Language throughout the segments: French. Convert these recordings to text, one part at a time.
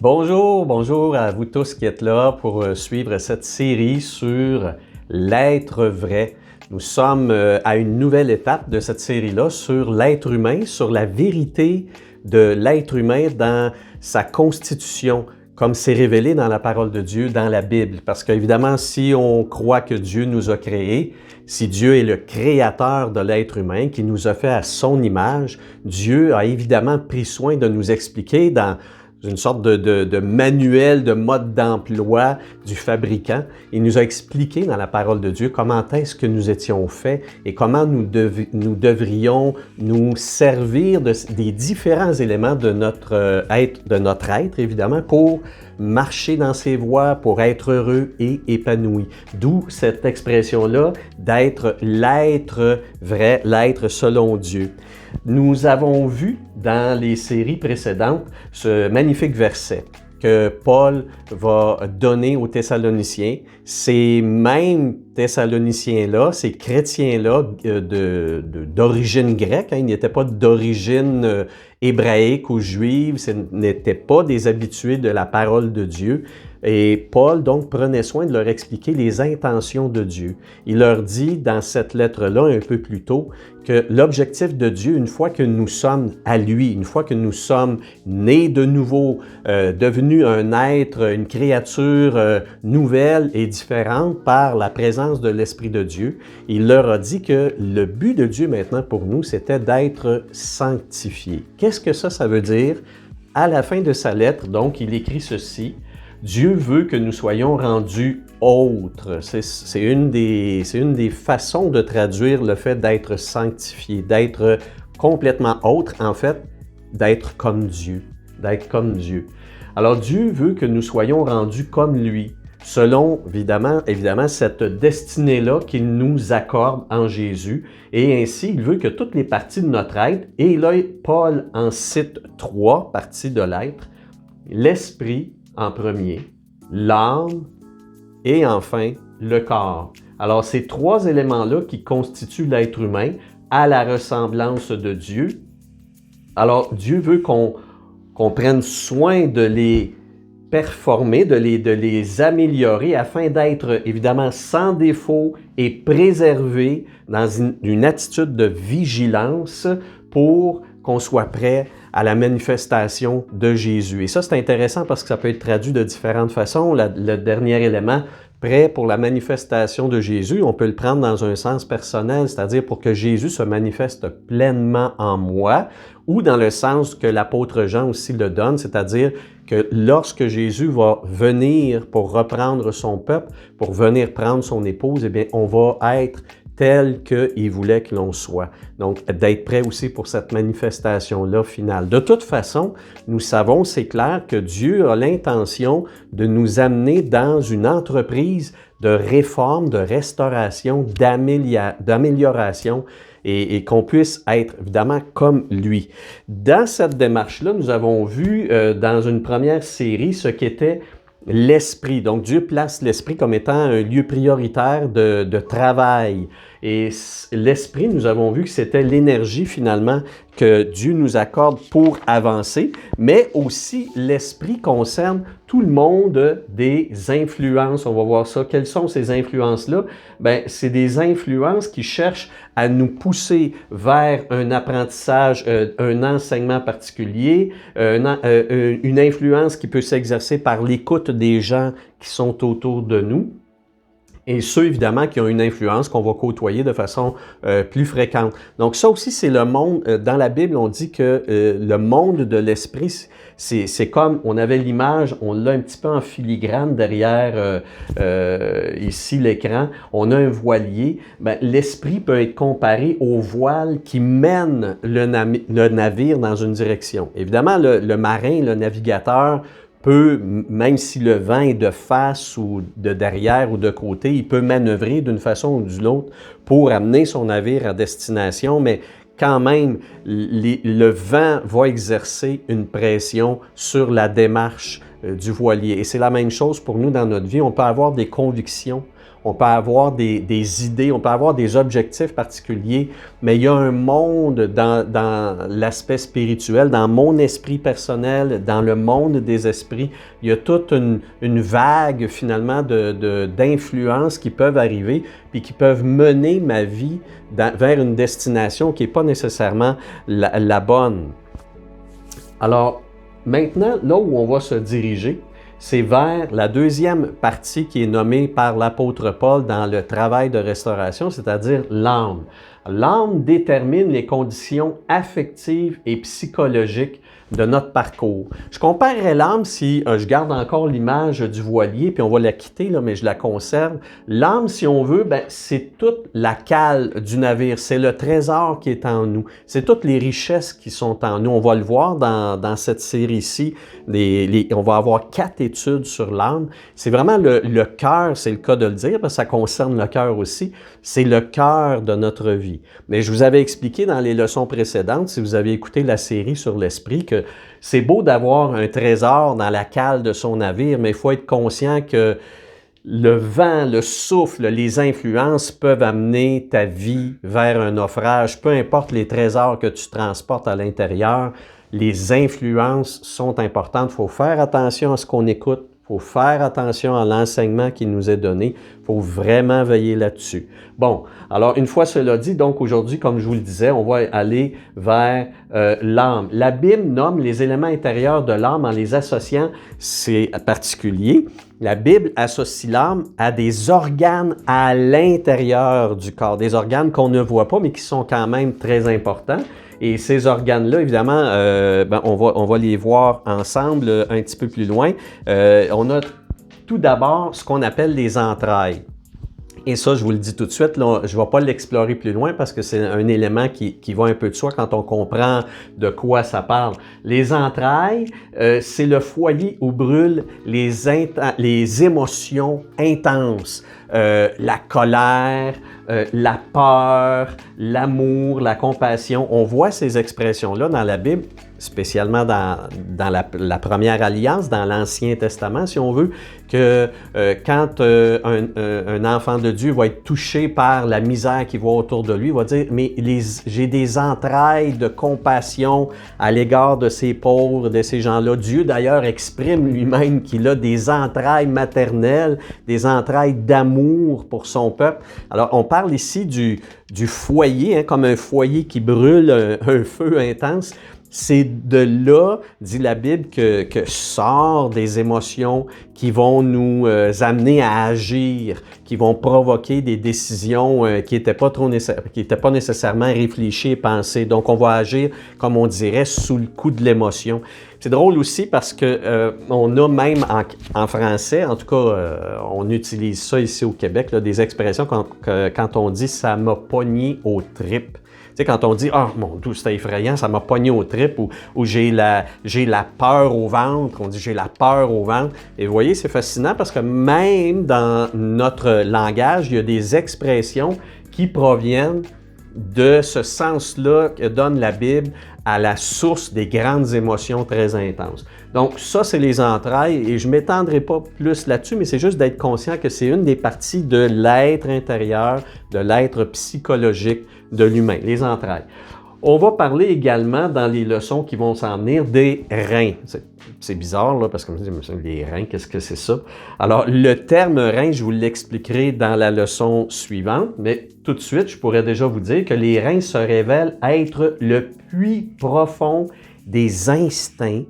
Bonjour, bonjour à vous tous qui êtes là pour suivre cette série sur l'être vrai. Nous sommes à une nouvelle étape de cette série-là sur l'être humain, sur la vérité de l'être humain dans sa constitution, comme c'est révélé dans la parole de Dieu, dans la Bible. Parce qu'évidemment, si on croit que Dieu nous a créés, si Dieu est le créateur de l'être humain, qui nous a fait à son image, Dieu a évidemment pris soin de nous expliquer dans une sorte de manuel, de mode d'emploi du fabricant. Il nous a expliqué dans la parole de Dieu comment est-ce que nous étions faits et comment nous devrions nous servir des différents éléments de notre être, évidemment, pour marcher dans ses voies, pour être heureux et épanoui. D'où cette expression-là d'être l'être vrai, l'être selon Dieu. Nous avons vu dans les séries précédentes ce magnifique verset que Paul va donner aux Thessaloniciens. Ces mêmes Thessaloniciens-là, ces chrétiens-là d'origine grecque, ils n'étaient pas d'origine hébraïque ou juive, ce n'étaient pas des habitués de la parole de Dieu. Et Paul, donc, prenait soin de leur expliquer les intentions de Dieu. Il leur dit, dans cette lettre-là, un peu plus tôt, que l'objectif de Dieu, une fois que nous sommes à lui, une fois que nous sommes nés de nouveau, devenus un être, une créature nouvelle et différente par la présence de l'Esprit de Dieu, il leur a dit que le but de Dieu maintenant pour nous, c'était d'être sanctifiés. Qu'est-ce que ça veut dire? À la fin de sa lettre, donc, il écrit ceci: Dieu veut que nous soyons rendus autres. C'est une des façons de traduire le fait d'être sanctifié, d'être complètement autre, en fait, d'être comme Dieu, d'être comme Dieu. Alors Dieu veut que nous soyons rendus comme lui, selon évidemment cette destinée-là qu'il nous accorde en Jésus. Et ainsi, il veut que toutes les parties de notre être, et là, Paul en cite 3 parties de l'être: l'esprit en premier, l'âme et enfin le corps. Alors, ces 3 éléments-là qui constituent l'être humain à la ressemblance de Dieu. Alors, Dieu veut qu'on prenne soin de les performer, de les améliorer afin d'être évidemment sans défaut et préservé dans une attitude de vigilance pour qu'on soit prêt à la manifestation de Jésus. Et ça, c'est intéressant parce que ça peut être traduit de différentes façons. Le dernier élément, prêt pour la manifestation de Jésus, on peut le prendre dans un sens personnel, c'est-à-dire pour que Jésus se manifeste pleinement en moi, ou dans le sens que l'apôtre Jean aussi le donne, c'est-à-dire que lorsque Jésus va venir pour reprendre son peuple, pour venir prendre son épouse, eh bien, on va être tel qu'il voulait que l'on soit. Donc, d'être prêt aussi pour cette manifestation-là finale. De toute façon, nous savons, c'est clair, que Dieu a l'intention de nous amener dans une entreprise de réforme, de restauration, d'amélioration et qu'on puisse être évidemment comme lui. Dans cette démarche-là, nous avons vu dans une première série ce qu'était l'esprit. Donc, Dieu place l'esprit comme étant un lieu prioritaire de travail. Et l'esprit, nous avons vu que c'était l'énergie finalement que Dieu nous accorde pour avancer, mais aussi l'esprit concerne tout le monde des influences. On va voir ça. Quelles sont ces influences-là? Bien, c'est des influences qui cherchent à nous pousser vers un apprentissage, un enseignement particulier, une influence qui peut s'exercer par l'écoute des gens qui sont autour de nous. Et ceux, évidemment, qui ont une influence qu'on va côtoyer de façon plus fréquente. Donc ça aussi, c'est le monde, dans la Bible, on dit que le monde de l'esprit, c'est comme, on avait l'image, on l'a un petit peu en filigrane derrière ici l'écran, on a un voilier. Ben, l'esprit peut être comparé au voile qui mène le navire dans une direction. Évidemment, le marin, le navigateur, peut, même si le vent est de face ou de derrière ou de côté, il peut manœuvrer d'une façon ou d'une autre pour amener son navire à destination, mais quand même, le vent va exercer une pression sur la démarche du voilier. Et c'est la même chose pour nous dans notre vie. On peut avoir des convictions, on peut avoir des idées, on peut avoir des objectifs particuliers, mais il y a un monde dans l'aspect spirituel, dans mon esprit personnel, dans le monde des esprits. Il y a toute une vague finalement d'influences qui peuvent arriver puis qui peuvent mener ma vie vers une destination qui n'est pas nécessairement la bonne. Alors, maintenant, là où on va se diriger, c'est vers la deuxième partie qui est nommée par l'apôtre Paul dans le travail de restauration, c'est-à-dire l'âme. L'âme détermine les conditions affectives et psychologiques de notre parcours. Je comparerais l'âme si je garde encore l'image du voilier, puis on va la quitter, là, mais je la conserve. L'âme, si on veut, c'est toute la cale du navire, c'est le trésor qui est en nous, c'est toutes les richesses qui sont en nous. On va le voir dans cette série-ci, on va avoir 4 études sur l'âme. C'est vraiment le cœur, c'est le cas de le dire, parce que ça concerne le cœur aussi, c'est le cœur de notre vie. Mais je vous avais expliqué dans les leçons précédentes, si vous avez écouté la série sur l'esprit, que c'est beau d'avoir un trésor dans la cale de son navire, mais il faut être conscient que le vent, le souffle, les influences peuvent amener ta vie vers un naufrage. Peu importe les trésors que tu transportes à l'intérieur, les influences sont importantes. Il faut faire attention à ce qu'on écoute. Il faut faire attention à l'enseignement qui nous est donné. Il faut vraiment veiller là-dessus. Bon, alors une fois cela dit, donc aujourd'hui, comme je vous le disais, on va aller vers l'âme. La Bible nomme les éléments intérieurs de l'âme en les associant, c'est particulier. La Bible associe l'âme à des organes à l'intérieur du corps, des organes qu'on ne voit pas, mais qui sont quand même très importants. Et ces organes-là, évidemment, on va les voir ensemble un petit peu plus loin. On a tout d'abord ce qu'on appelle les entrailles. Et ça, je vous le dis tout de suite, là, je ne vais pas l'explorer plus loin parce que c'est un élément qui va un peu de soi quand on comprend de quoi ça parle. Les entrailles, c'est le foyer où brûlent les émotions intenses. La colère, la peur, l'amour, la compassion. On voit ces expressions-là dans la Bible, spécialement dans la première alliance, dans l'Ancien Testament, si on veut, que quand un enfant de Dieu va être touché par la misère qu'il voit autour de lui, il va dire « Mais j'ai des entrailles de compassion à l'égard de ces pauvres, de ces gens-là. » Dieu, d'ailleurs, exprime lui-même qu'il a des entrailles maternelles, des entrailles d'amour pour son peuple. Alors, on parle ici du foyer, comme un foyer qui brûle un feu intense. C'est de là, dit la Bible, que sortent des émotions qui vont nous amener à agir, qui vont provoquer des décisions qui n'étaient pas nécessairement réfléchies et pensées. Donc, on va agir, comme on dirait, sous le coup de l'émotion. C'est drôle aussi parce que on a même en français, en tout cas, on utilise ça ici au Québec, là, des expressions quand on dit « ça m'a pogné aux tripes ». Tu sais, quand on dit « Ah, mon Dieu, c'était effrayant, ça m'a pogné aux tripes » ou j'ai la peur au ventre, on dit « j'ai la peur au ventre ». Et vous voyez, c'est fascinant parce que même dans notre langage, il y a des expressions qui proviennent de ce sens-là que donne la Bible à la source des grandes émotions très intenses. Donc ça, c'est les entrailles et je ne m'étendrai pas plus là-dessus, mais c'est juste d'être conscient que c'est une des parties de l'être intérieur, de l'être psychologique de l'humain, les entrailles. On va parler également dans les leçons qui vont s'en venir des reins. C'est bizarre, là, parce que les reins, qu'est-ce que c'est ça? Alors, le terme rein, je vous l'expliquerai dans la leçon suivante, mais tout de suite, je pourrais déjà vous dire que les reins se révèlent être le puits profond des instincts,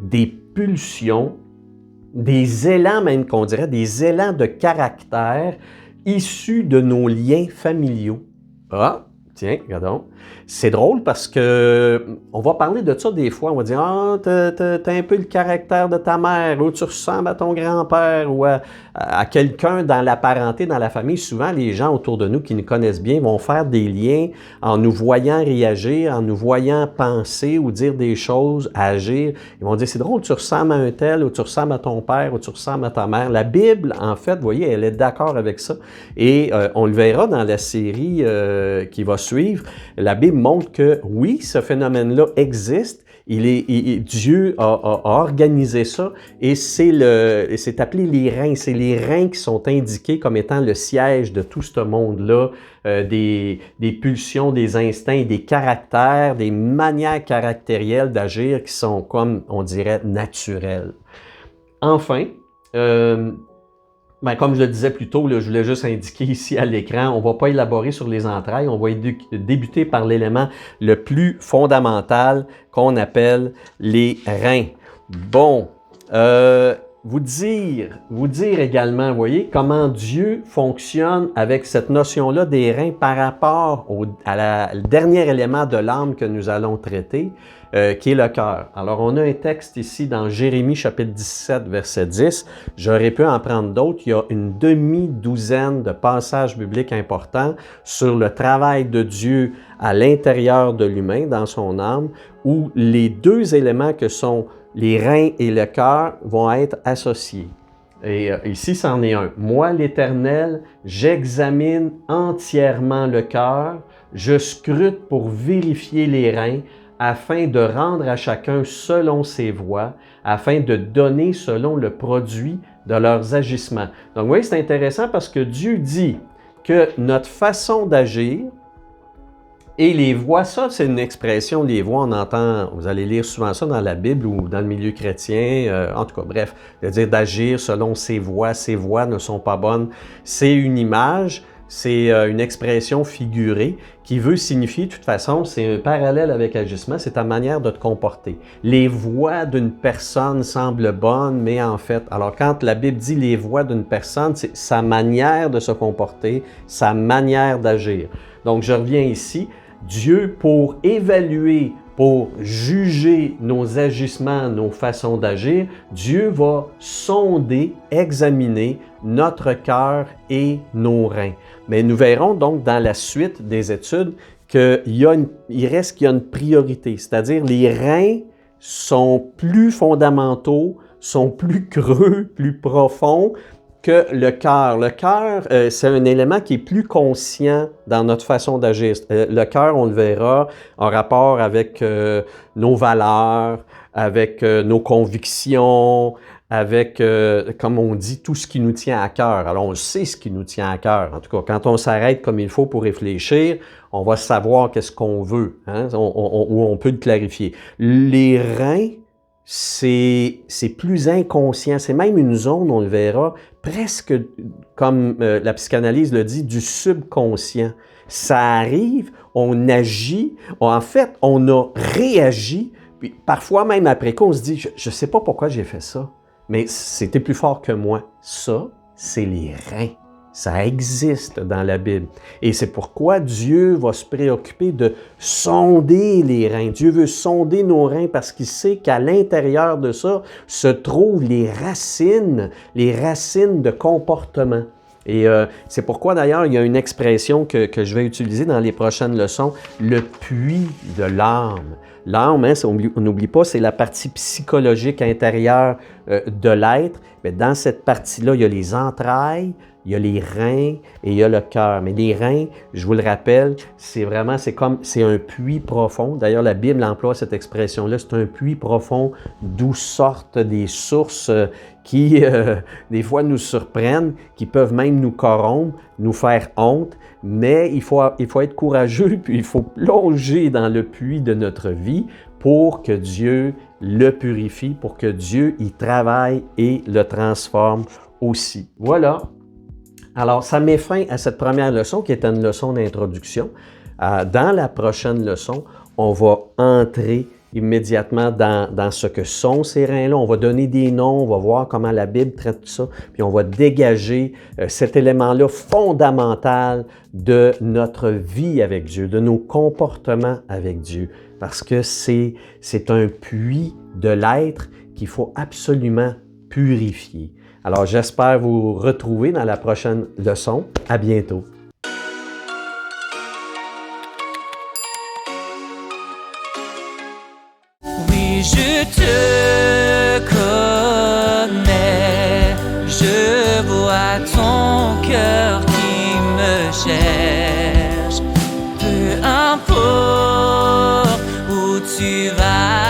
des pulsions, des élans même qu'on dirait, des élans de caractère issus de nos liens familiaux. Ah! Tiens, regardons. C'est drôle parce que on va parler de ça des fois. On va dire « Ah, t'as un peu le caractère de ta mère » ou « Tu ressembles à ton grand-père » ou à quelqu'un dans la parenté, dans la famille. Souvent, les gens autour de nous qui nous connaissent bien vont faire des liens en nous voyant réagir, en nous voyant penser ou dire des choses, agir. Ils vont dire « C'est drôle, tu ressembles à un tel ou tu ressembles à ton père ou tu ressembles à ta mère. » La Bible, en fait, vous voyez, elle est d'accord avec ça. Et on le verra dans la série qui va suivre. La Bible montre que oui, ce phénomène-là existe. Dieu a organisé ça et c'est appelé les reins. C'est les reins qui sont indiqués comme étant le siège de tout ce monde-là, des pulsions, des instincts, des caractères, des manières caractérielles d'agir qui sont comme, on dirait, naturelles. Enfin, comme je le disais plus tôt, là, je voulais juste indiquer ici à l'écran, on ne va pas élaborer sur les entrailles, on va débuter par l'élément le plus fondamental qu'on appelle les reins. Bon, vous dire également, vous voyez, comment Dieu fonctionne avec cette notion-là des reins par rapport au dernier élément de l'âme que nous allons traiter, qui est le cœur. Alors, on a un texte ici dans Jérémie chapitre 17, verset 10. J'aurais pu en prendre d'autres. Il y a une demi-douzaine de passages bibliques importants sur le travail de Dieu à l'intérieur de l'humain, dans son âme, où les deux éléments que sont les reins et le cœur vont être associés. Et ici, c'en est un. Moi, l'Éternel, j'examine entièrement le cœur, je scrute pour vérifier les reins, afin de rendre à chacun selon ses voies, afin de donner selon le produit de leurs agissements. Donc, vous voyez, c'est intéressant parce que Dieu dit que notre façon d'agir et les voies, ça, c'est une expression, les voies, on entend, vous allez lire souvent ça dans la Bible ou dans le milieu chrétien, en tout cas, bref, c'est-à-dire d'agir selon ses voies ne sont pas bonnes. C'est une image, c'est une expression figurée qui veut signifier, de toute façon, c'est un parallèle avec agissement, c'est ta manière de te comporter. Les voies d'une personne semblent bonnes, mais en fait, alors quand la Bible dit les voies d'une personne, c'est sa manière de se comporter, sa manière d'agir. Donc, je reviens ici. Dieu, pour évaluer, pour juger nos agissements, nos façons d'agir, Dieu va sonder, examiner notre cœur et nos reins. Mais nous verrons donc dans la suite des études qu'il reste qu'il y a une priorité, c'est-à-dire les reins sont plus fondamentaux, sont plus creux, plus profonds que le cœur. Le cœur, c'est un élément qui est plus conscient dans notre façon d'agir. Le cœur, on le verra en rapport avec nos valeurs, avec nos convictions, avec, comme on dit, tout ce qui nous tient à cœur. Alors, on sait ce qui nous tient à cœur. En tout cas, quand on s'arrête comme il faut pour réfléchir, on va savoir qu'est-ce qu'on veut, hein, ou on peut le clarifier. Les reins, c'est plus inconscient. C'est même une zone, on le verra, presque comme la psychanalyse le dit, du subconscient. Ça arrive, on agit, en fait, on a réagi, puis parfois même après coup, on se dit, je ne sais pas pourquoi j'ai fait ça, mais c'était plus fort que moi. Ça, c'est les reins. Ça existe dans la Bible. Et c'est pourquoi Dieu va se préoccuper de sonder les reins. Dieu veut sonder nos reins parce qu'il sait qu'à l'intérieur de ça se trouvent les racines de comportement. Et c'est pourquoi d'ailleurs il y a une expression que je vais utiliser dans les prochaines leçons, le puits de l'âme. L'âme, hein, on n'oublie pas, c'est la partie psychologique intérieure de l'être. Mais dans cette partie-là, il y a les entrailles, il y a les reins et il y a le cœur. Mais les reins, je vous le rappelle, c'est un puits profond. D'ailleurs, la Bible emploie cette expression-là, c'est un puits profond d'où sortent des sources qui, des fois, nous surprennent, qui peuvent même nous corrompre, nous faire honte. Mais il faut être courageux, puis il faut plonger dans le puits de notre vie pour que Dieu le purifie, pour que Dieu y travaille et le transforme aussi. Voilà. Alors, ça met fin à cette première leçon qui était une leçon d'introduction. Dans la prochaine leçon, on va entrer immédiatement dans ce que sont ces reins-là. On va donner des noms, on va voir comment la Bible traite ça, puis on va dégager cet élément-là fondamental de notre vie avec Dieu, de nos comportements avec Dieu, parce que c'est un puits de l'être qu'il faut absolument purifier. Alors, j'espère vous retrouver dans la prochaine leçon. À bientôt. Oui, je te connais, je vois ton cœur qui me cherche. Peu importe où tu vas.